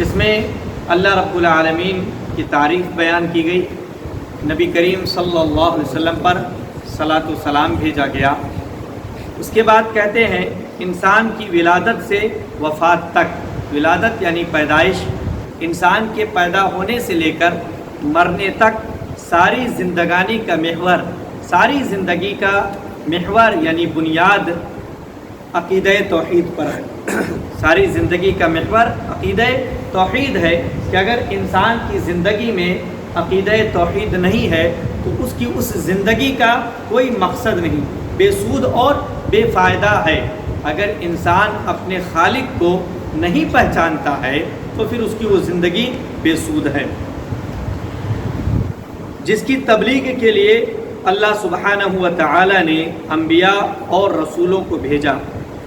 اس میں اللہ رب العالمین کی تعریف بیان کی گئی، نبی کریم صلی اللہ علیہ وسلم پر صلاۃ و سلام بھیجا گیا۔ اس کے بعد کہتے ہیں انسان کی ولادت سے وفات تک، ولادت یعنی پیدائش، انسان کے پیدا ہونے سے لے کر مرنے تک ساری زندگانی کا محور، ساری زندگی کا محور یعنی بنیاد عقیدہ توحید پر ہے۔ ساری زندگی کا محور عقیدہ توحید ہے کہ اگر انسان کی زندگی میں عقیدہ توحید نہیں ہے تو اس کی اس زندگی کا کوئی مقصد نہیں، بے سود اور بے فائدہ ہے۔ اگر انسان اپنے خالق کو نہیں پہچانتا ہے تو پھر اس کی وہ زندگی بے سود ہے۔ جس کی تبلیغ کے لیے اللہ سبحانہ و تعالی نے انبیاء اور رسولوں کو بھیجا،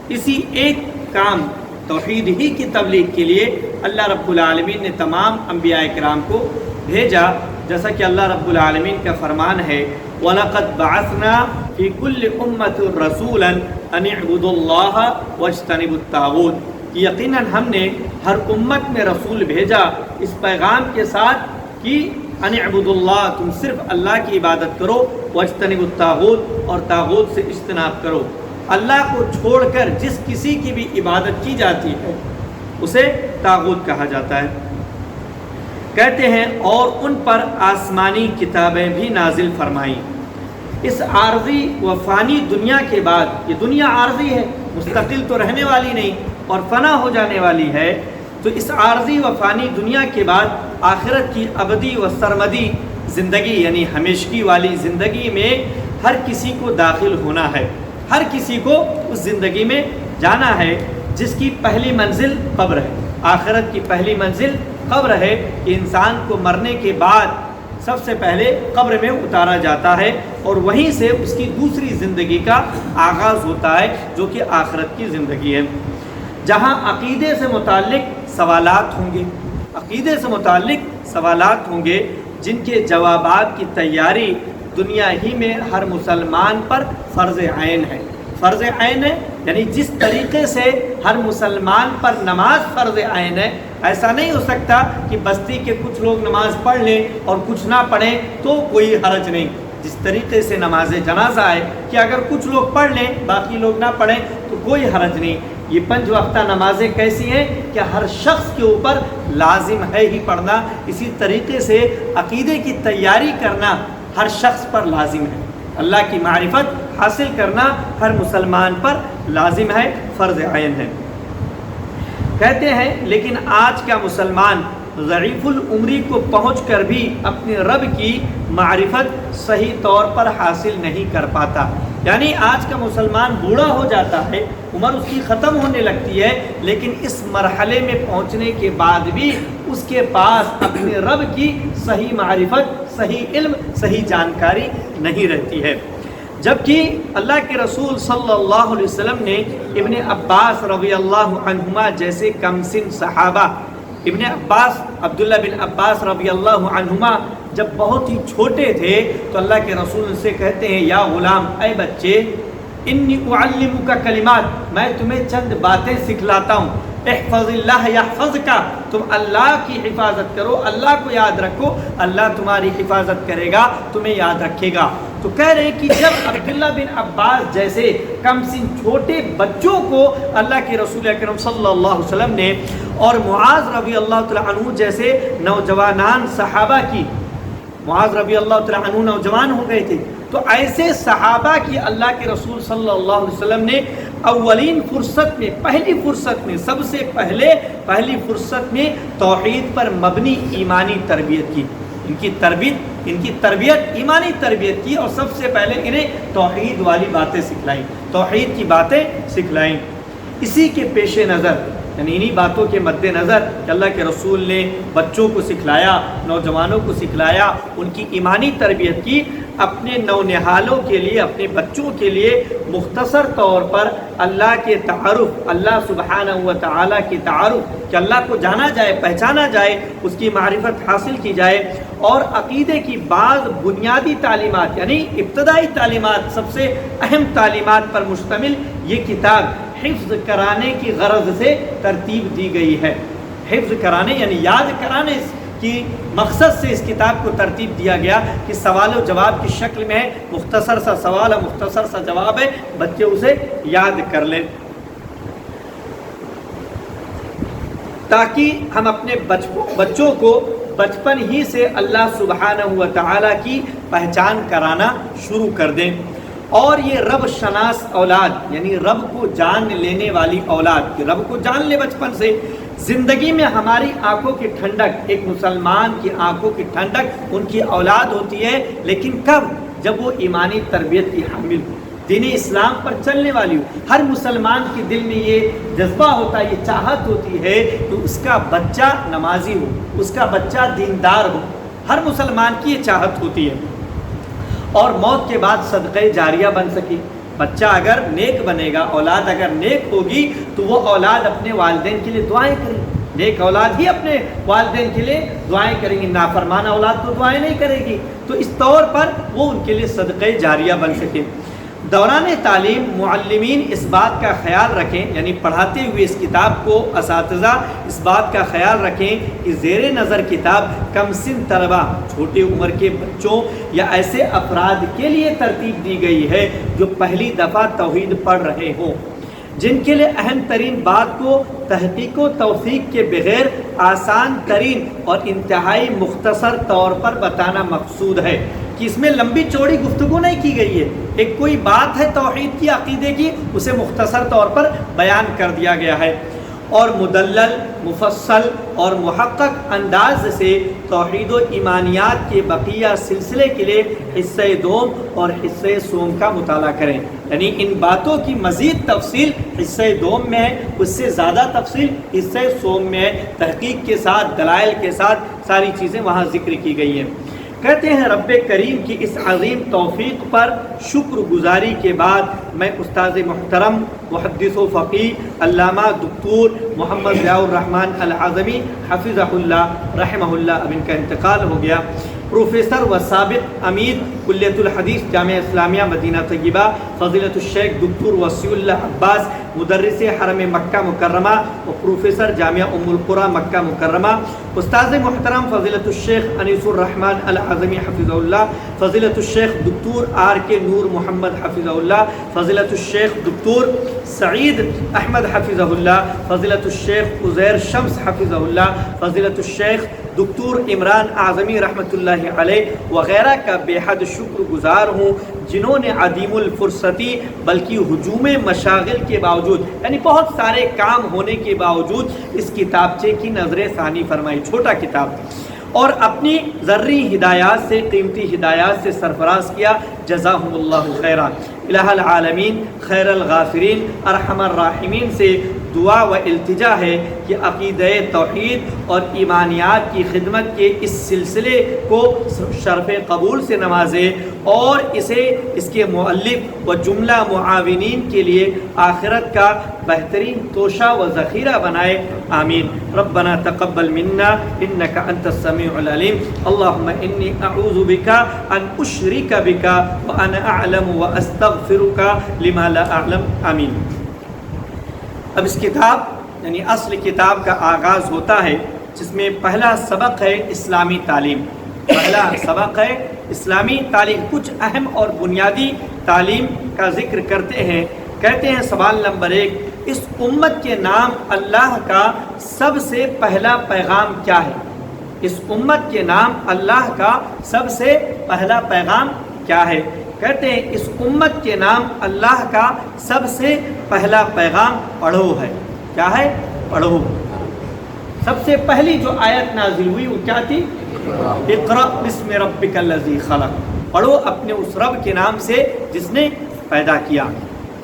اسی ایک کام توحید ہی کی تبلیغ کے لیے اللہ رب العالمین نے تمام انبیاء کرام کو بھیجا، جیسا کہ اللہ رب العالمین کا فرمان ہے وَلَقَدْ بَعَثْنَا فِي كُلِّ أُمَّةٍ رَسُولًا أَنِ اعْبُدُوا اللَّهَ وَاجْتَنِبُوا الطَّاغُوتَ، یقیناً ہم نے ہر امت میں رسول بھیجا اس پیغام کے ساتھ کہ ان اعبدوا اللہ، تم صرف اللہ کی عبادت کرو، واجتنبوا الطاغوت، اور طاغوت سے اجتناب کرو۔ اللہ کو چھوڑ کر جس کسی کی بھی عبادت کی جاتی ہے اسے طاغوت کہا جاتا ہے۔ کہتے ہیں اور ان پر آسمانی کتابیں بھی نازل فرمائیں۔ اس عارضی و فانی دنیا کے بعد، یہ دنیا عارضی ہے، مستقل تو رہنے والی نہیں اور فنا ہو جانے والی ہے، تو اس عارضی و فانی دنیا کے بعد آخرت کی ابدی و سرمدی زندگی یعنی ہمیشگی والی زندگی میں ہر کسی کو داخل ہونا ہے، ہر کسی کو اس زندگی میں جانا ہے جس کی پہلی منزل قبر ہے۔ آخرت کی پہلی منزل قبر ہے کہ انسان کو مرنے کے بعد سب سے پہلے قبر میں اتارا جاتا ہے اور وہیں سے اس کی دوسری زندگی کا آغاز ہوتا ہے جو کہ آخرت کی زندگی ہے، جہاں عقیدے سے متعلق سوالات ہوں گے، عقیدے سے متعلق سوالات ہوں گے جن کے جوابات کی تیاری دنیا ہی میں ہر مسلمان پر فرض عین ہے۔ فرض عین ہے یعنی جس طریقے سے ہر مسلمان پر نماز فرض عین ہے، ایسا نہیں ہو سکتا کہ بستی کے کچھ لوگ نماز پڑھ لیں اور کچھ نہ پڑھیں تو کوئی حرج نہیں۔ جس طریقے سے نماز جنازہ ہے کہ اگر کچھ لوگ پڑھ لیں باقی لوگ نہ پڑھیں تو کوئی حرج نہیں۔ یہ 5 وقتہ نمازیں کیسی ہیں کہ ہر شخص کے اوپر لازم ہے ہی پڑھنا، اسی طریقے سے عقیدے کی تیاری کرنا ہر شخص پر لازم ہے، اللہ کی معرفت حاصل کرنا ہر مسلمان پر لازم ہے، فرض عین ہے۔ کہتے ہیں لیکن آج کا مسلمان ضعیف العمری کو پہنچ کر بھی اپنے رب کی معرفت صحیح طور پر حاصل نہیں کر پاتا، یعنی آج کا مسلمان بوڑھا ہو جاتا ہے، عمر اس کی ختم ہونے لگتی ہے، لیکن اس مرحلے میں پہنچنے کے بعد بھی اس کے پاس اپنے رب کی صحیح معرفت، صحیح علم، صحیح جانکاری نہیں رہتی ہے۔ جبکہ اللہ کے رسول صلی اللہ علیہ وسلم نے ابن عباس رضی اللہ عنہما جیسے کم سن صحابہ، ابن عباس عبداللہ بن عباس رضی اللہ عنہما جب بہت ہی چھوٹے تھے تو اللہ کے رسول سے کہتے ہیں یا غلام، اے بچے، انی اعلمک کلمات، میں تمہیں چند باتیں سکھلاتا ہوں، احفظ اللہ یحفظک، تم اللہ کی حفاظت کرو، اللہ کو یاد رکھو، اللہ تمہاری حفاظت کرے گا، تمہیں یاد رکھے گا۔ تو کہہ رہے کہ جب عبداللہ بن عباس جیسے کم سن چھوٹے بچوں کو اللہ کے رسول اکرم صلی اللہ علیہ وسلم نے اور معاذ رضی اللہ تعالیٰ عنہ جیسے نوجوانان صحابہ کی، معاذ رضی اللہ تعالیٰ عنہ نوجوان ہو گئے تھے، تو ایسے صحابہ کی اللہ کے رسول صلی اللہ علیہ وسلم نے اولین فرصت میں، پہلی فرصت میں، سب سے پہلی فرصت میں توحید پر مبنی ایمانی تربیت کی، ان کی تربیت ایمانی تربیت کی اور سب سے پہلے انہیں توحید والی باتیں سکھلائیں، توحید کی باتیں سکھلائیں۔ اسی کے پیش نظر یعنی انہی باتوں کے مد نظر کہ اللہ کے رسول نے بچوں کو سکھلایا، نوجوانوں کو سکھلایا، ان کی ایمانی تربیت کی، اپنے نونہالوں کے لیے، اپنے بچوں کے لیے مختصر طور پر اللہ کے تعارف، اللہ سبحانہ و تعالیٰ کی تعارف کہ اللہ کو جانا جائے، پہچانا جائے، اس کی معرفت حاصل کی جائے، اور عقیدے کی بعض بنیادی تعلیمات یعنی ابتدائی تعلیمات، سب سے اہم تعلیمات پر مشتمل یہ کتاب حفظ کرانے کی غرض سے ترتیب دی گئی ہے۔ حفظ کرانے یعنی یاد کرانے کی مقصد سے اس کتاب کو ترتیب دیا گیا کہ سوال و جواب کی شکل میں ہے، مختصر سا سوال ہے، مختصر سا جواب ہے، بچے اسے یاد کر لیں تاکہ ہم اپنے بچوں کو بچپن ہی سے اللہ سبحانہ و تعالیٰ کی پہچان کرانا شروع کر دیں۔ اور یہ رب شناس اولاد یعنی رب کو جان لینے والی اولاد، کہ رب کو جان لے بچپن سے، زندگی میں ہماری آنکھوں کی ٹھنڈک، ایک مسلمان کی آنکھوں کی ٹھنڈک ان کی اولاد ہوتی ہے، لیکن کب؟ جب وہ ایمانی تربیت کی حامل ہو، دین اسلام پر چلنے والی ہو۔ ہر مسلمان کے دل میں یہ جذبہ ہوتا ہے، یہ چاہت ہوتی ہے کہ اس کا بچہ نمازی ہو، اس کا بچہ دیندار ہو، ہر مسلمان کی یہ چاہت ہوتی ہے، اور موت کے بعد صدقہ جاریہ بن سکے۔ بچہ اگر نیک بنے گا، اولاد اگر نیک ہوگی تو وہ اولاد اپنے والدین کے لیے دعائیں کرے گی، نیک اولاد ہی اپنے والدین کے لیے دعائیں کریں گی، نافرمان اولاد تو دعائیں نہیں کرے گی، تو اس طور پر وہ ان کے لیے صدقہ جاریہ بن سکے۔ دوران تعلیم معلمین اس بات کا خیال رکھیں، یعنی پڑھاتے ہوئے اس کتاب کو اساتذہ اس بات کا خیال رکھیں کہ زیر نظر کتاب کم سن طلبہ، چھوٹے عمر کے بچوں یا ایسے افراد کے لیے ترتیب دی گئی ہے جو پہلی دفعہ توحید پڑھ رہے ہوں، جن کے لیے اہم ترین بات کو تحقیق و توثیق کے بغیر آسان ترین اور انتہائی مختصر طور پر بتانا مقصود ہے، کہ اس میں لمبی چوڑی گفتگو نہیں کی گئی ہے، ایک کوئی بات ہے توحید کی، عقیدے کی، اسے مختصر طور پر بیان کر دیا گیا ہے، اور مدلل، مفصل اور محقق انداز سے توحید و ایمانیات کے بقیہ سلسلے کے لیے حصہ دوم اور حصہ سوم کا مطالعہ کریں، یعنی ان باتوں کی مزید تفصیل حصہ دوم میں ہے، اس سے زیادہ تفصیل حصہ سوم میں ہے، تحقیق کے ساتھ، دلائل کے ساتھ ساری چیزیں وہاں ذکر کی گئی ہیں۔ کہتے ہیں رب کریم کی اس عظیم توفیق پر شکر گزاری کے بعد میں استاد محترم محدث و فقیہ علامہ دکتور محمد ضیاء الرحمن العظمی حفظہ اللہ رحمہ اللہ، اب ان کا انتقال ہو گیا، پروفیسر و سابق امیر کلیت الحدیث جامعہ اسلامیہ مدینہ طیبہ فضیلت الشیخ دکتور وسیع اللہ عباس مدرس حرم مکہ مکرمہ و پروفیسر جامعہ ام القریٰ مکہ مکرمہ، استاد محترم فضیلت الشیخ انیس الرحمن العظمی حفظہ اللہ، فضیلت الشیخ دکتور آر کے نور محمد حفظہ اللہ، فضیلت الشیخ دکتور سعید احمد حفظہ اللہ، فضیلت الشیخ عزیر شمس حفظہ اللہ، فضیلت الشیخ دکتور عمران اعظمی رحمۃ اللہ علیہ وغیرہ کا بے حد شکر گزار ہوں، جنہوں نے عدیم الفرصتی بلکہ ہجوم مشاغل کے باوجود، یعنی بہت سارے کام ہونے کے باوجود اس کتابچے کی نظر ثانی فرمائی، چھوٹا کتاب، اور اپنی ذری ہدایات سے، قیمتی ہدایات سے سرفراز کیا، جزاہم اللہ خیرا۔ الہ العالمین خیر الغافرین ارحم الراحمین سے دعا و التجا ہے کہ عقیدہ توحید اور ایمانیات کی خدمت کے اس سلسلے کو شرف قبول سے نوازے، اور اسے اس کے مؤلف و جملہ معاونین کے لیے آخرت کا بہترین توشہ و ذخیرہ بنائے، آمین۔ ربنا تقبل منا انک انت السمیع العلیم، اللہم انی اعوذ بک ان اشرک بک وانا اعلم واستغفرک لما لا اعلم، آمین۔ اب اس کتاب یعنی اصل کتاب کا آغاز ہوتا ہے، جس میں پہلا سبق ہے اسلامی تعلیم، پہلا سبق ہے اسلامی تعلیم، کچھ اہم اور بنیادی تعلیم کا ذکر کرتے ہیں۔ کہتے ہیں سوال نمبر 1، اس امت کے نام اللہ کا سب سے پہلا پیغام کیا ہے؟ اس امت کے نام اللہ کا سب سے پہلا پیغام کیا ہے؟ کہتے ہیں اس امت کے نام اللہ کا سب سے پہلا پیغام پڑھو ہے۔ کیا ہے؟ پڑھو۔ سب سے پہلی جو آیت نازل ہوئی وہ کیا تھی؟ اقرأ بسم ربک الذی خلق، پڑھو اپنے اس رب کے نام سے جس نے پیدا کیا۔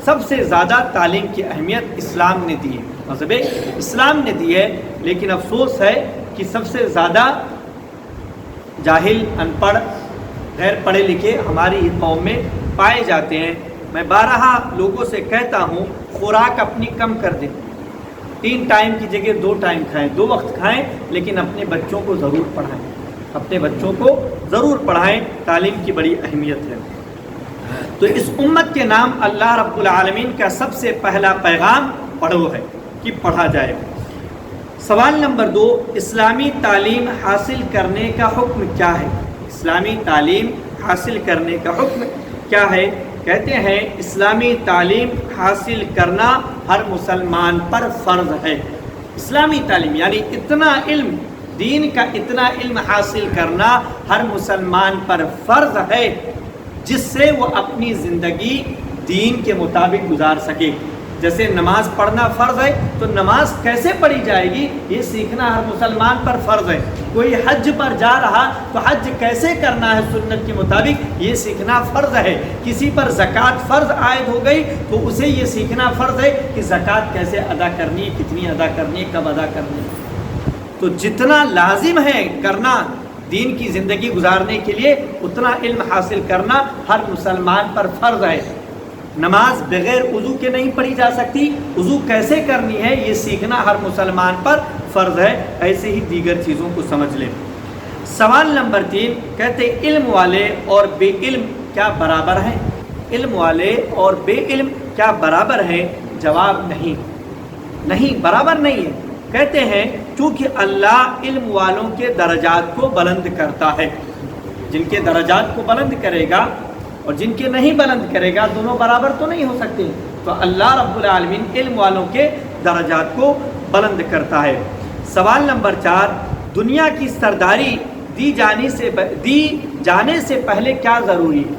سب سے زیادہ تعلیم کی اہمیت اسلام نے دی ہے، مذہب اسلام نے دی ہے، لیکن افسوس ہے کہ سب سے زیادہ جاہل، ان پڑھ، غیر پڑھے لکھے ہماری قوم میں پائے جاتے ہیں۔ میں بارہا لوگوں سے کہتا ہوں خوراک اپنی کم کر دیں، 3 ٹائم کی جگہ 2 ٹائم کھائیں، 2 وقت کھائیں، لیکن اپنے بچوں کو ضرور پڑھائیں، اپنے بچوں کو ضرور پڑھائیں، تعلیم کی بڑی اہمیت ہے۔ تو اس امت کے نام اللہ رب العالمین کا سب سے پہلا پیغام پڑھو ہے کہ پڑھا جائے۔ سوال نمبر 2، اسلامی تعلیم حاصل کرنے کا حکم کیا ہے؟ اسلامی تعلیم حاصل کرنے کا حکم کیا ہے؟ کہتے ہیں اسلامی تعلیم حاصل کرنا ہر مسلمان پر فرض ہے۔ اسلامی تعلیم یعنی اتنا علم، دین کا اتنا علم حاصل کرنا ہر مسلمان پر فرض ہے جس سے وہ اپنی زندگی دین کے مطابق گزار سکے۔ جیسے نماز پڑھنا فرض ہے تو نماز کیسے پڑھی جائے گی یہ سیکھنا ہر مسلمان پر فرض ہے۔ کوئی حج پر جا رہا تو حج کیسے کرنا ہے سنت کے مطابق یہ سیکھنا فرض ہے۔ کسی پر زکوٰۃ فرض عائد ہو گئی تو اسے یہ سیکھنا فرض ہے کہ زکوٰۃ کیسے ادا کرنی ہے، کتنی ادا کرنی ہے، کب ادا کرنی ہے۔ تو جتنا لازم ہے کرنا دین کی زندگی گزارنے کے لیے اتنا علم حاصل کرنا ہر مسلمان پر فرض ہے۔ نماز بغیر وضو کے نہیں پڑھی جا سکتی، وضو کیسے کرنی ہے یہ سیکھنا ہر مسلمان پر فرض ہے۔ ایسے ہی دیگر چیزوں کو سمجھ لیں۔ سوال نمبر 3، کہتے علم والے اور بے علم کیا برابر ہیں؟ علم والے اور بے علم کیا برابر ہیں؟ جواب نہیں، برابر نہیں ہے۔ کہتے ہیں کیونکہ اللہ علم والوں کے درجات کو بلند کرتا ہے۔ جن کے درجات کو بلند کرے گا اور جن کے نہیں بلند کرے گا دونوں برابر تو نہیں ہو سکتے۔ تو اللہ رب العالمین علم والوں کے درجات کو بلند کرتا ہے۔ سوال نمبر 4، دنیا کی سرداری دی جانے سے پہلے کیا ضروری ہے؟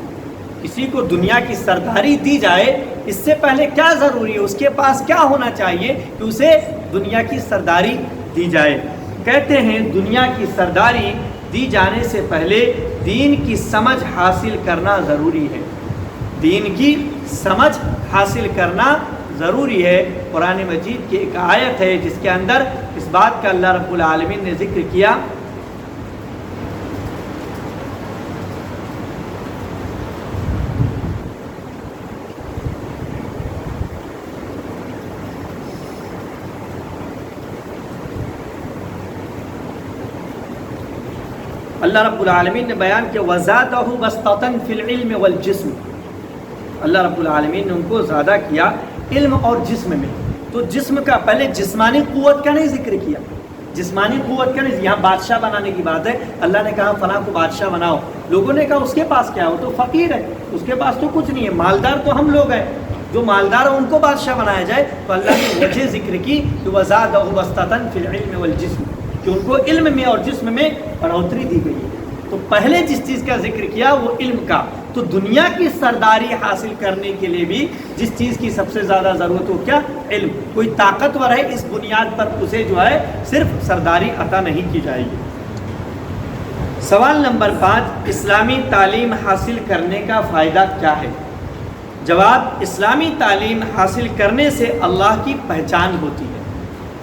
کسی کو دنیا کی سرداری دی جائے اس سے پہلے کیا ضروری ہے؟ اس کے پاس کیا ہونا چاہیے کہ اسے دنیا کی سرداری دی جائے؟ کہتے ہیں دنیا کی سرداری دی جانے سے پہلے دین کی سمجھ حاصل کرنا ضروری ہے۔ دین کی سمجھ حاصل کرنا ضروری ہے۔ قرآن مجید کی ایک آیت ہے جس کے اندر اس بات کا اللہ رب العالمین نے ذکر کیا، اللہ رب العالمین نے بیان کیا وَزَادَهُ بَسْطَةً فِي الْعِلْمِ وَالْجِسْمِ۔ اللہ رب العالمین نے ان کو زیادہ کیا علم اور جسم میں۔ تو جسم کا پہلے جسمانی قوت کا نہیں ذکر کیا، جسمانی قوت کا نہیں، یہاں بادشاہ بنانے کی بات ہے۔ اللہ نے کہا فلاں کو بادشاہ بناؤ، لوگوں نے کہا اس کے پاس کیا، وہ تو فقیر ہے، اس کے پاس تو کچھ نہیں ہے، مالدار تو ہم لوگ ہیں، جو مالدار ہیں ان کو بادشاہ بنایا جائے۔ تو اللہ نے وجہ ذکر کی کہ وَزَادَهُ بَسْطَةً فِي الْعِلْمِ وَالْجِسْمِ، کہ ان کو علم میں اور جسم میں بڑھوتری دی گئی ہے۔ تو پہلے جس چیز کا ذکر کیا وہ علم کا۔ تو دنیا کی سرداری حاصل کرنے کے لیے بھی جس چیز کی سب سے زیادہ ضرورت ہو کیا؟ علم۔ کوئی طاقتور ہے اس بنیاد پر اسے جو ہے صرف سرداری عطا نہیں کی جائے گی۔ سوال نمبر 5، اسلامی تعلیم حاصل کرنے کا فائدہ کیا ہے؟ جواب، اسلامی تعلیم حاصل کرنے سے اللہ کی پہچان ہوتی ہے،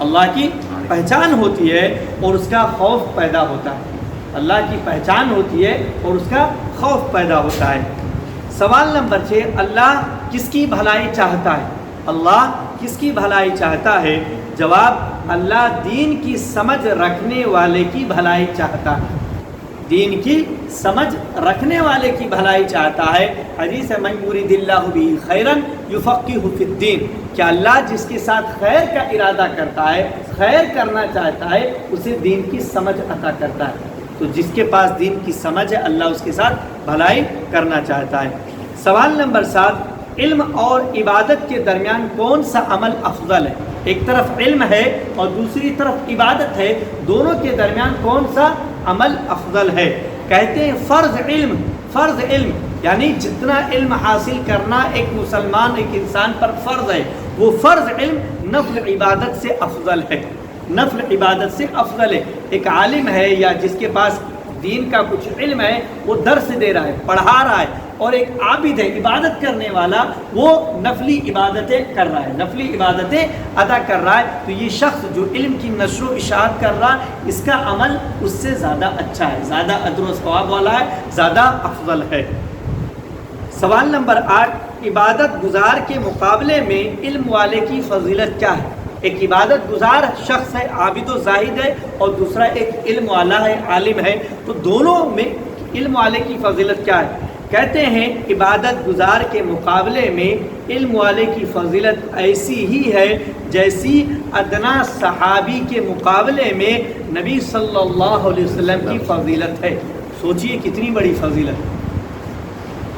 اللہ کی پہچان ہوتی ہے اور اس کا خوف پیدا ہوتا ہے۔ اللہ کی پہچان ہوتی ہے اور اس کا خوف پیدا ہوتا ہے۔ سوال نمبر 6، اللہ کس کی بھلائی چاہتا ہے؟ اللہ کس کی بھلائی چاہتا ہے؟ جواب، اللہ دین کی سمجھ رکھنے والے کی بھلائی چاہتا ہے، دین کی سمجھ رکھنے والے کی بھلائی چاہتا ہے۔ حدیث ہے من یرید اللہ بہ خیرا یفقہہ فی الدین، کہ اللہ جس کے ساتھ خیر کا ارادہ کرتا ہے، خیر کرنا چاہتا ہے، اسے دین کی سمجھ عطا کرتا ہے۔ تو جس کے پاس دین کی سمجھ ہے اللہ اس کے ساتھ بھلائی کرنا چاہتا ہے۔ سوال نمبر 7، علم اور عبادت کے درمیان کون سا عمل افضل ہے؟ ایک طرف علم ہے اور دوسری طرف عبادت ہے، دونوں کے درمیان کون سا عمل افضل ہے؟ کہتے ہیں فرض علم یعنی جتنا علم حاصل کرنا ایک مسلمان ایک انسان پر فرض ہے، وہ فرض علم نفل عبادت سے افضل ہے، نفل عبادت سے افضل ہے۔ ایک عالم ہے یا جس کے پاس دین کا کچھ علم ہے وہ درس دے رہا ہے، پڑھا رہا ہے، اور ایک عابد ہے عبادت کرنے والا، وہ نفلی عبادتیں کر رہا ہے، نفلی عبادتیں ادا کر رہا ہے، تو یہ شخص جو علم کی نشر و اشاعت کر رہا ہے اس کا عمل اس سے زیادہ اچھا ہے، زیادہ اجر و ثواب والا ہے، زیادہ افضل ہے۔ سوال نمبر 8، عبادت گزار کے مقابلے میں علم والے کی فضیلت کیا ہے؟ ایک عبادت گزار شخص ہے، عابد و زاہد ہے، اور دوسرا ایک علم والا ہے، عالم ہے، تو دونوں میں علم والے کی فضیلت کیا ہے؟ کہتے ہیں عبادت گزار کے مقابلے میں علم والے کی فضیلت ایسی ہی ہے جیسی ادنا صحابی کے مقابلے میں نبی صلی اللہ علیہ وسلم کی فضیلت ہے۔ سوچئے کتنی بڑی فضیلت،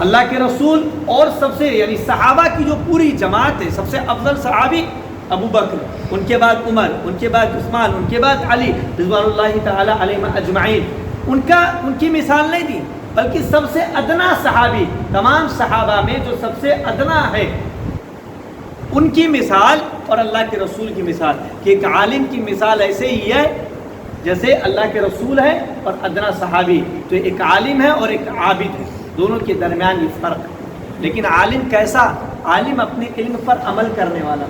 اللہ کے رسول اور سب سے یعنی صحابہ کی جو پوری جماعت ہے، سب سے افضل صحابی ابو بکر، ان کے بعد عمر، ان کے بعد عثمان، ان کے بعد علی رضوان اللہ تعالی علیہم اجمعین، ان کی مثال نہیں دی، بلکہ سب سے ادنا صحابی، تمام صحابہ میں جو سب سے ادنا ہے ان کی مثال اور اللہ کے رسول کی مثال، کہ ایک عالم کی مثال ایسے ہی ہے جیسے اللہ کے رسول ہے اور ادنا صحابی، تو ایک عالم ہے اور ایک عابد ہے، دونوں کے درمیان یہ فرق ہے۔ لیکن عالم کیسا؟ عالم اپنے علم پر عمل کرنے والا،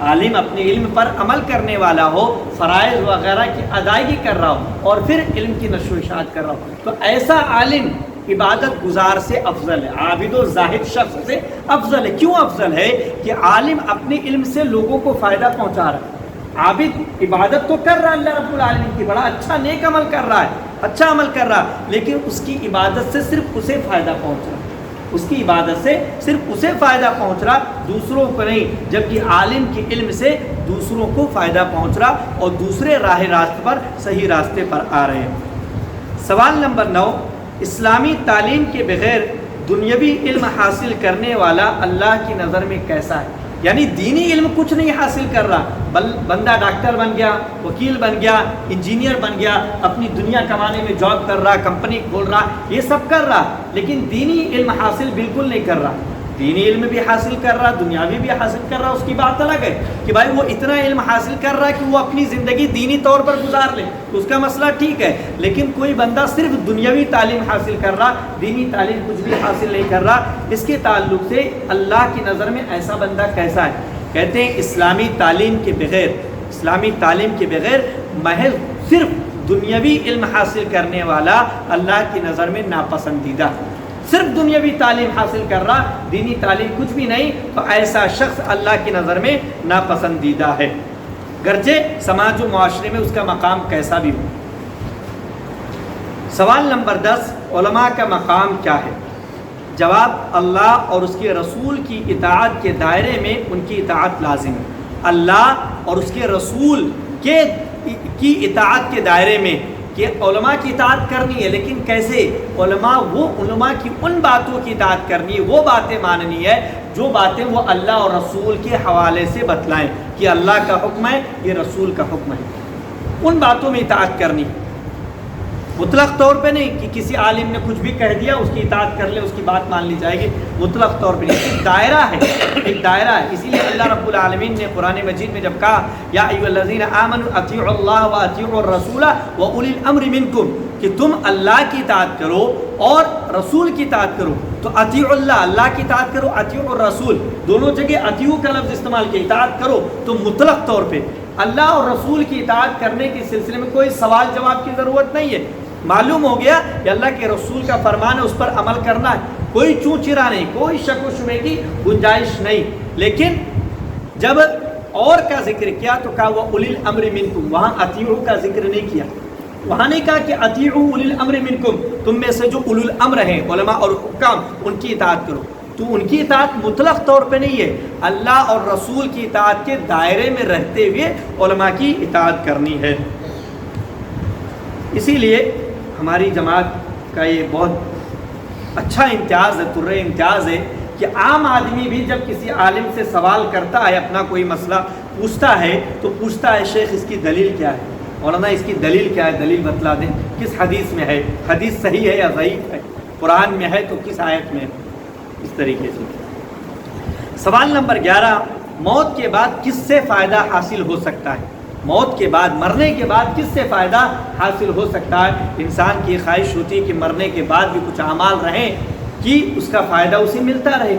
عالم اپنے علم پر عمل کرنے والا ہو، فرائض وغیرہ کی ادائیگی کر رہا ہو اور پھر علم کی نشر و اشاعت کر رہا ہو، تو ایسا عالم عبادت گزار سے افضل ہے، عابد و زاہد شخص سے افضل ہے۔ کیوں افضل ہے؟ کہ عالم اپنے علم سے لوگوں کو فائدہ پہنچا رہا ہے، عابد عبادت تو کر رہا ہے اللہ رب العالمین کی، بڑا اچھا نیک عمل کر رہا ہے، اچھا عمل کر رہا ہے، لیکن اس کی عبادت سے صرف اسے فائدہ پہنچ رہا ہے، اس کی عبادت سے صرف اسے فائدہ پہنچ رہا، دوسروں کو نہیں، جبکہ عالم کے علم سے دوسروں کو فائدہ پہنچ رہا اور دوسرے راہ راست پر صحیح راستے پر آ رہے ہیں۔ سوال نمبر 9، اسلامی تعلیم کے بغیر دنیاوی علم حاصل کرنے والا اللہ کی نظر میں کیسا ہے؟ یعنی دینی علم کچھ نہیں حاصل کر رہا، بندہ ڈاکٹر بن گیا، وکیل بن گیا، انجینئر بن گیا، اپنی دنیا کمانے میں جاب کر رہا، کمپنی کھول رہا، یہ سب کر رہا، لیکن دینی علم حاصل بالکل نہیں کر رہا۔ دینی علم بھی حاصل کر رہا، دنیاوی بھی حاصل کر رہا، اس کی بات الگ ہے کہ بھائی وہ اتنا علم حاصل کر رہا ہے کہ وہ اپنی زندگی دینی طور پر گزار لے، تو اس کا مسئلہ ٹھیک ہے، لیکن کوئی بندہ صرف دنیاوی تعلیم حاصل کر رہا، دینی تعلیم کچھ بھی حاصل نہیں کر رہا، اس کے تعلق سے اللہ کی نظر میں ایسا بندہ کیسا ہے؟ کہتے ہیں اسلامی تعلیم کے بغیر محض صرف دنیاوی علم حاصل کرنے والا اللہ کی نظر میں ناپسندیدہ، صرف دنیاوی تعلیم حاصل کر رہا، دینی تعلیم کچھ بھی نہیں، تو ایسا شخص اللہ کی نظر میں ناپسندیدہ ہے، گرچہ سماج و معاشرے میں اس کا مقام کیسا بھی ہو۔ سوال نمبر 10، علماء کا مقام کیا ہے؟ جواب، اللہ اور اس کے رسول کی اطاعت کے دائرے میں ان کی اطاعت لازم ہے، اللہ اور اس کے رسول کی اطاعت کے دائرے میں، کہ علماء کی اطاعت کرنی ہے، لیکن کیسے؟ علماء کی ان باتوں کی اطاعت کرنی ہے، وہ باتیں ماننی ہے جو باتیں وہ اللہ اور رسول کے حوالے سے بتلائیں کہ اللہ کا حکم ہے، یہ رسول کا حکم ہے، ان باتوں میں اطاعت کرنی، مطلق طور پہ نہیں کہ کسی عالم نے کچھ بھی کہہ دیا اس کی اطاعت کر لے، اس کی بات مان لی جائے گی، مطلق طور پہ نہیں، ایک دائرہ ہے، ایک دائرہ ہے۔ اسی لیے اللہ رب العالمین نے قرآن مجید میں جب کہا یا ایھا الذین آمنوا اطیعوا اللہ واطیعوا الرسول واولی الامر منکم، کہ تم اللہ کی اطاعت کرو اور رسول کی اطاعت کرو، تو اطیعوا اللہ، اللہ کی اطاعت کرو، اطیعوا الرسول، دونوں جگہ اطیعوا کا لفظ استعمال کیا، اطاعت کرو، تو مطلق طور پہ اللہ اور رسول کی اطاعت کرنے کے سلسلے میں کوئی سوال جواب کی ضرورت نہیں ہے، معلوم ہو گیا کہ اللہ کے رسول کا فرمان ہے، اس پر عمل کرنا ہے، کوئی چوں چرا نہیں، کوئی شک و شبہ کی گنجائش نہیں۔ لیکن جب اور کا ذکر کیا تو کہا وہ اولی الامر منکم، وہاں اطیعوا کا ذکر نہیں کیا، وہاں نہیں کہا کہ اطیعوا اولی الامر منکم، تم میں سے جو اولو الامر ہیں علماء اور حکام ان کی اطاعت کرو، تو ان کی اطاعت مطلق طور پہ نہیں ہے، اللہ اور رسول کی اطاعت کے دائرے میں رہتے ہوئے علماء کی اطاعت کرنی ہے۔ اسی لیے ہماری جماعت کا یہ بہت اچھا امتیاز ہے، ترے امتیاز ہے کہ عام آدمی بھی جب کسی عالم سے سوال کرتا ہے، اپنا کوئی مسئلہ پوچھتا ہے تو پوچھتا ہے شیخ اس کی دلیل کیا ہے، مولانا اس کی دلیل کیا ہے، دلیل بتلا دیں، کس حدیث میں ہے، حدیث صحیح ہے یا ضعیف ہے، قرآن میں ہے تو کس آیت میں ہے، اس طریقے سے۔ سوال نمبر 11، موت کے بعد کس سے فائدہ حاصل ہو سکتا ہے؟ موت کے بعد، مرنے کے بعد کس سے فائدہ حاصل ہو سکتا ہے؟ انسان کی خواہش ہوتی ہے کہ مرنے کے بعد بھی کچھ اعمال رہیں کہ اس کا فائدہ اسے ملتا رہے۔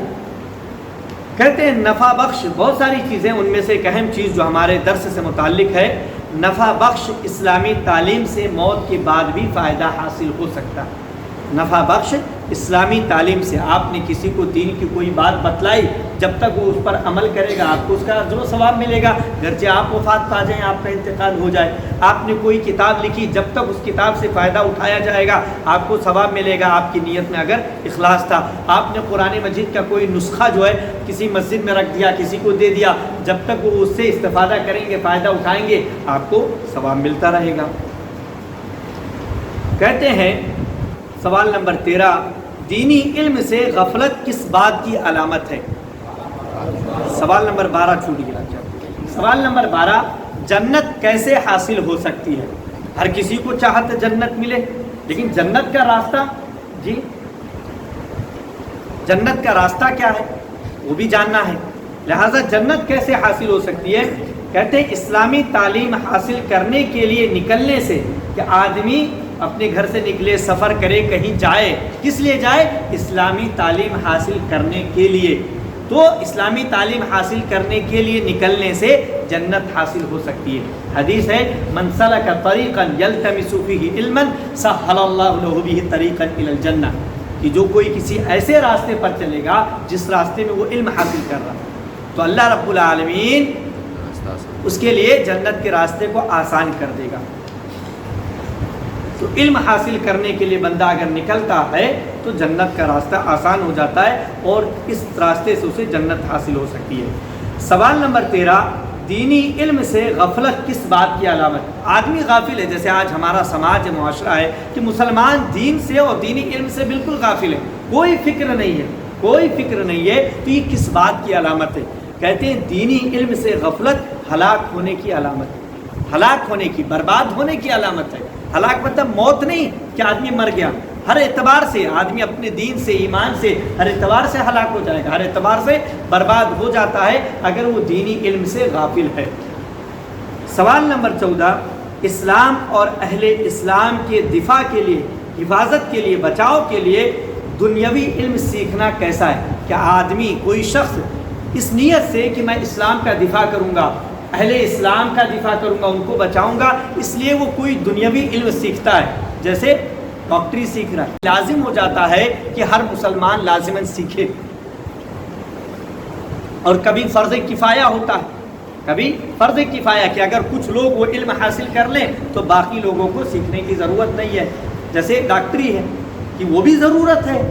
کہتے ہیں نفع بخش بہت ساری چیزیں، ان میں سے ایک اہم چیز جو ہمارے درس سے متعلق ہے، نفع بخش اسلامی تعلیم سے موت کے بعد بھی فائدہ حاصل ہو سکتا ہے۔ نفع بخش اسلامی تعلیم سے آپ نے کسی کو دین کی کوئی بات بتلائی، جب تک وہ اس پر عمل کرے گا آپ کو اس کا اجر و ثواب ملے گا، گرچہ آپ وفات پا جائیں، آپ کا انتقال ہو جائے۔ آپ نے کوئی کتاب لکھی، جب تک اس کتاب سے فائدہ اٹھایا جائے گا آپ کو ثواب ملے گا، آپ کی نیت میں اگر اخلاص تھا۔ آپ نے قرآن مجید کا کوئی نسخہ جو ہے کسی مسجد میں رکھ دیا، کسی کو دے دیا، جب تک وہ اس سے استفادہ کریں گے، فائدہ اٹھائیں گے، آپ کو ثواب ملتا رہے گا۔ کہتے ہیں سوال نمبر 13، دینی علم سے غفلت کس بات کی علامت ہے؟ سوال نمبر 12 چھوٹ گیا۔ سوال نمبر 12، جنت کیسے حاصل ہو سکتی ہے؟ ہر کسی کو چاہتا جنت ملے، لیکن جنت کا راستہ، جی جنت کا راستہ کیا ہے وہ بھی جاننا ہے۔ لہذا جنت کیسے حاصل ہو سکتی ہے؟ کہتے ہیں اسلامی تعلیم حاصل کرنے کے لیے نکلنے سے، کہ آدمی اپنے گھر سے نکلے، سفر کرے، کہیں جائے، کس لیے جائے؟ اسلامی تعلیم حاصل کرنے کے لیے۔ تو اسلامی تعلیم حاصل کرنے کے لیے نکلنے سے جنت حاصل ہو سکتی ہے۔ حدیث ہے من سلک طریقا یلتمس فیہ علما سہل اللہ لہ بہ طریقا الی الجنہ، کہ جو کوئی کسی ایسے راستے پر چلے گا جس راستے میں وہ علم حاصل کر رہا تو اللہ رب العالمین اس کے لیے جنت کے راستے کو آسان کر دے گا۔ تو علم حاصل کرنے کے لیے بندہ اگر نکلتا ہے تو جنت کا راستہ آسان ہو جاتا ہے، اور اس راستے سے اسے جنت حاصل ہو سکتی ہے۔ سوال نمبر 13، دینی علم سے غفلت کس بات کی علامت؟ آدمی غافل ہے، جیسے آج ہمارا سماج معاشرہ ہے کہ مسلمان دین سے اور دینی علم سے بالکل غافل ہے، کوئی فکر نہیں ہے، کوئی فکر نہیں ہے، تو یہ کس بات کی علامت ہے؟ کہتے ہیں دینی علم سے غفلت ہلاک ہونے کی علامت ہے، ہلاک ہونے کی، برباد ہونے کی علامت ہے۔ ہلاک مطلب موت نہیں کہ آدمی مر گیا، ہر اعتبار سے آدمی اپنے دین سے، ایمان سے، ہر اعتبار سے ہلاک ہو جائے گا، ہر اعتبار سے برباد ہو جاتا ہے اگر وہ دینی علم سے غافل ہے۔ سوال نمبر 14، اسلام اور اہل اسلام کے دفاع کے لیے، حفاظت کے لیے، بچاؤ کے لیے دنیاوی علم سیکھنا کیسا ہے؟ کہ آدمی، کوئی شخص اس نیت سے کہ میں اسلام کا دفاع کروں گا، اہل اسلام کا دفاع کروں گا، ان کو بچاؤں گا، اس لیے وہ کوئی دنیاوی علم سیکھتا ہے، جیسے ڈاکٹری سیکھ رہا ہے، لازم ہو جاتا ہے کہ ہر مسلمان لازماً سیکھے، اور کبھی فرض کفایہ ہوتا ہے، کبھی فرض کفایہ کہ اگر کچھ لوگ وہ علم حاصل کر لیں تو باقی لوگوں کو سیکھنے کی ضرورت نہیں ہے۔ جیسے ڈاکٹری ہے کہ وہ بھی ضرورت ہے،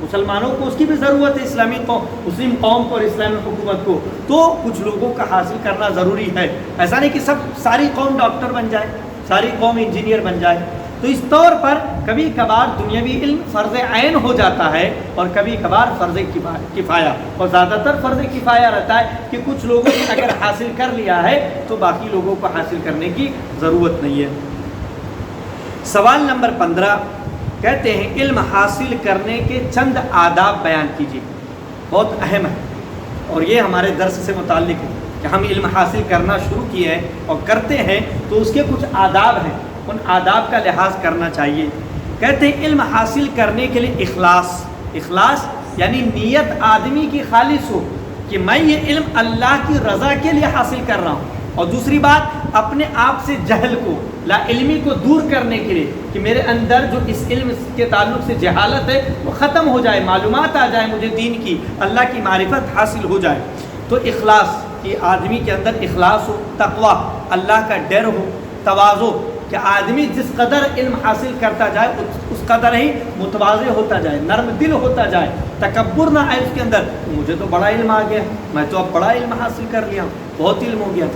مسلمانوں کو اس کی بھی ضرورت ہے، اسلامی قوم، مسلم قوم کو اور اسلامی حکومت کو، تو کچھ لوگوں کا حاصل کرنا ضروری ہے۔ ایسا نہیں کہ ساری قوم ڈاکٹر بن جائے، ساری قوم انجینئر بن جائے۔ تو اس طور پر کبھی کبھار دنیاوی علم فرض عین ہو جاتا ہے، اور کبھی کبھار فرض کفایہ، اور زیادہ تر فرض کفایہ رہتا ہے کہ کچھ لوگوں نے اگر حاصل کر لیا ہے تو باقی لوگوں کو حاصل کرنے کی ضرورت نہیں ہے۔ سوال نمبر 15، کہتے ہیں علم حاصل کرنے کے چند آداب بیان کیجیے، بہت اہم ہے، اور یہ ہمارے درس سے متعلق ہے کہ ہم علم حاصل کرنا شروع کیے ہیں اور کرتے ہیں تو اس کے کچھ آداب ہیں، ان آداب کا لحاظ کرنا چاہیے۔ کہتے ہیں علم حاصل کرنے کے لیے اخلاص یعنی نیت آدمی کی خالص ہو کہ میں یہ علم اللہ کی رضا کے لیے حاصل کر رہا ہوں، اور دوسری بات اپنے آپ سے جہل کو، لا علمی کو دور کرنے کے لیے کہ میرے اندر جو اس علم کے تعلق سے جہالت ہے وہ ختم ہو جائے، معلومات آ جائے، مجھے دین کی، اللہ کی معرفت حاصل ہو جائے۔ تو اخلاص، کہ آدمی کے اندر اخلاص ہو، تقوی، اللہ کا ڈر ہو، تواضع، کہ آدمی جس قدر علم حاصل کرتا جائے اس قدر ہی متواضع ہوتا جائے، نرم دل ہوتا جائے، تکبر نہ آئے اس کے اندر، مجھے تو بڑا علم آ گیا، میں تو اب بڑا علم حاصل کر لیا، بہت علم ہو گیا۔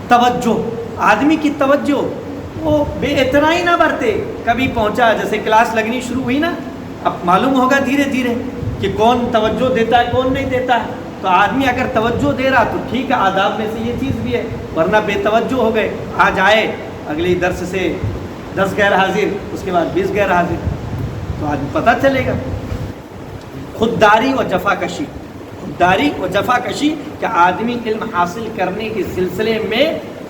توجہ، آدمی کی توجہ، وہ بے اعتنائی نہ برتے، کبھی پہنچا، جیسے کلاس لگنی شروع ہوئی نا، اب معلوم ہوگا دھیرے دھیرے کہ کون توجہ دیتا ہے کون نہیں دیتا ہے، تو آدمی اگر توجہ دے رہا تو ٹھیک ہے، آداب میں سے یہ چیز بھی ہے، ورنہ بے توجہ ہو گئے، آج آئے اگلی درس سے 10 غیر حاضر، اس کے بعد 20 غیر حاضر، تو آدمی پتہ چلے گا۔ خودداری و جفاکشی، خودداری و جفاکشی، کہ آدمی علم حاصل کرنے کے سلسلے میں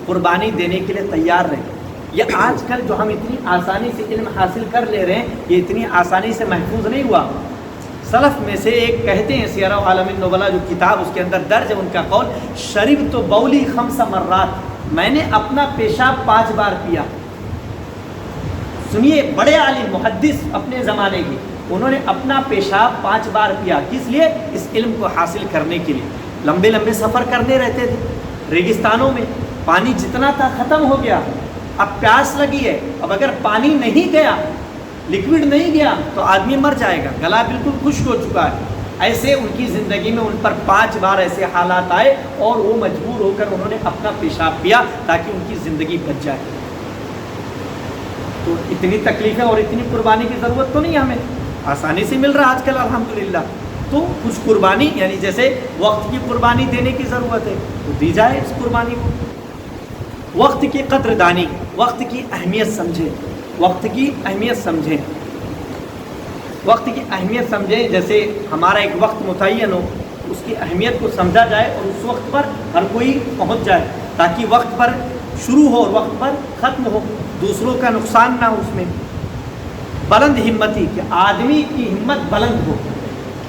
قربانی دینے کے لیے تیار رہے۔ یہ آج کل جو ہم اتنی آسانی سے علم حاصل کر لے رہے ہیں، یہ اتنی آسانی سے محفوظ نہیں ہوا۔ سلف میں سے ایک کہتے ہیں، سیرہ عالم النبلاء جو کتاب، اس کے اندر درج ہے ان کا قول، شربت بولی 5 مرات، میں نے اپنا پیشاب 5 بار پیا۔ سنیے، بڑے عالم محدث اپنے زمانے کے، انہوں نے اپنا پیشاب 5 بار پیا. کس لیے؟ اس علم کو حاصل کرنے کے لیے. لمبے لمبے سفر کرنے رہتے تھے ریگستانوں میں, پانی جتنا تھا ختم ہو گیا, اب پیاس لگی ہے, اب اگر پانی نہیں گیا, لکوڈ نہیں گیا تو آدمی مر جائے گا, گلا بالکل خشک ہو چکا ہے. ایسے ان کی زندگی میں ان پر 5 بار ایسے حالات آئے اور وہ مجبور ہو کر انہوں نے اپنا پیشاب پیا تاکہ ان کی زندگی بچ جائے. تو اتنی تکلیفیں اور اتنی قربانی کی ضرورت تو نہیں, ہمیں آسانی سے مل رہا آج کل الحمدللہ. تو کچھ قربانی یعنی جیسے وقت کی قربانی دینے کی ضرورت ہے تو دی جائے اس قربانی کو. وقت کی قدر دانی, وقت کی اہمیت سمجھیں, وقت کی اہمیت سمجھیں, وقت کی اہمیت سمجھیں. جیسے ہمارا ایک وقت متعین ہو, اس کی اہمیت کو سمجھا جائے اور اس وقت پر ہر کوئی پہنچ جائے تاکہ وقت پر شروع ہو اور وقت پر ختم ہو, دوسروں کا نقصان نہ ہو اس میں. بلند ہمتی, کہ آدمی کی ہمت بلند ہو,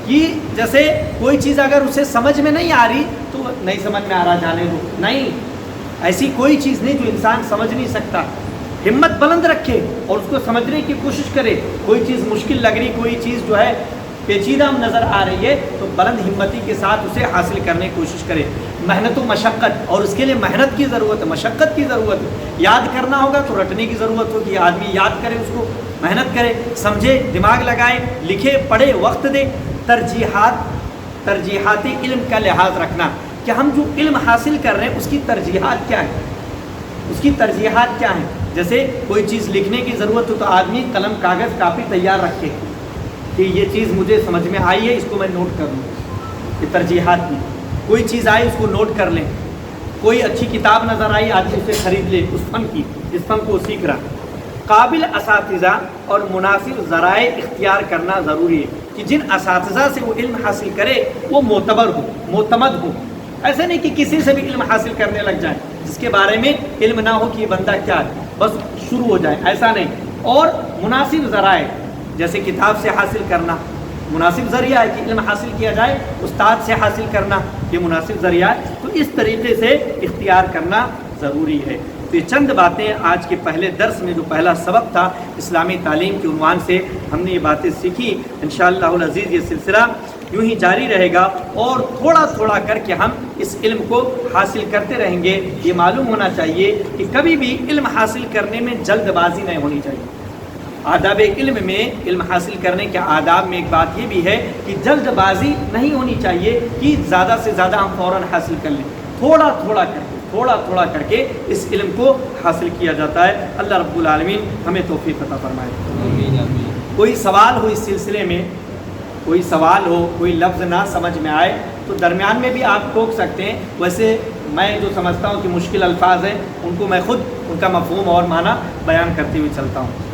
کہ جیسے کوئی چیز اگر اسے سمجھ میں نہیں آ رہی تو نہیں سمجھ میں آ رہا, جانے دو. نہیں, ایسی کوئی چیز نہیں جو انسان سمجھ نہیں سکتا. ہمت بلند رکھے اور اس کو سمجھنے کی کوشش کرے. کوئی چیز مشکل لگ رہی, کوئی چیز جو ہے پیچیدہ نظر آ رہی ہے تو بلند ہمتی کے ساتھ اسے حاصل کرنے کی کوشش کرے. محنت و مشقت, اور اس کے لیے محنت کی ضرورت ہے, مشقت کی ضرورت ہے. یاد کرنا ہوگا تو رٹنے کی ضرورت ہوگی, آدمی یاد کرے, اس کو محنت کرے, سمجھے, دماغ لگائے, لکھے, پڑھے, وقت دے. ترجیحاتی علم کا لحاظ رکھنا کہ ہم جو علم حاصل کر رہے ہیں اس کی ترجیحات کیا ہیں, اس کی ترجیحات کیا ہیں. جیسے کوئی چیز لکھنے کی ضرورت ہو تو آدمی قلم کاغذ کاپی تیار رکھے کہ یہ چیز مجھے سمجھ میں آئی ہے, اس کو میں نوٹ کر لوں. یہ ترجیحات میں کوئی چیز آئی اس کو نوٹ کر لیں. کوئی اچھی کتاب نظر آئی, آدمی اسے خرید لے, اس فن کی, جس فن کو سیکھ رہا. قابل اساتذہ اور مناسب ذرائع اختیار کرنا ضروری ہے کہ جن اساتذہ سے وہ علم حاصل کرے وہ معتبر ہو, معتمد ہو. ایسے نہیں کہ کسی سے بھی علم حاصل کرنے لگ جائے جس کے بارے میں علم نہ ہو کہ یہ بندہ کیا ہے, بس شروع ہو جائے, ایسا نہیں. اور مناسب ذرائع, جیسے کتاب سے حاصل کرنا مناسب ذریعہ ہے کہ علم حاصل کیا جائے, استاد سے حاصل کرنا یہ مناسب ذریعہ ہے. تو اس طریقے سے اختیار کرنا ضروری ہے. تو یہ چند باتیں آج کے پہلے درس میں جو پہلا سبق تھا اسلامی تعلیم کے عنوان سے ہم نے یہ باتیں سیکھی. انشاءاللہ العزیز یہ سلسلہ یوں ہی جاری رہے گا اور تھوڑا تھوڑا کر کے ہم اس علم کو حاصل کرتے رہیں گے. یہ معلوم ہونا چاہیے کہ کبھی بھی علم حاصل کرنے میں جلد بازی نہیں ہونی چاہیے. آداب علم میں, علم حاصل کرنے کے آداب میں ایک بات یہ بھی ہے کہ جلد بازی نہیں ہونی چاہیے کہ زیادہ سے زیادہ ہم فوراً حاصل کر لیں. تھوڑا تھوڑا کر کے اس علم کو حاصل کیا جاتا ہے. اللہ رب العالمین ہمیں توفیق عطا فرمائے. کوئی سوال ہو اس سلسلے میں, کوئی سوال ہو, کوئی لفظ نہ سمجھ میں آئے تو درمیان میں بھی آپ ٹوک سکتے ہیں. ویسے میں جو سمجھتا ہوں کہ مشکل الفاظ ہیں ان کو میں خود ان کا مفہوم اور معنی بیان کرتے ہوئے چلتا ہوں.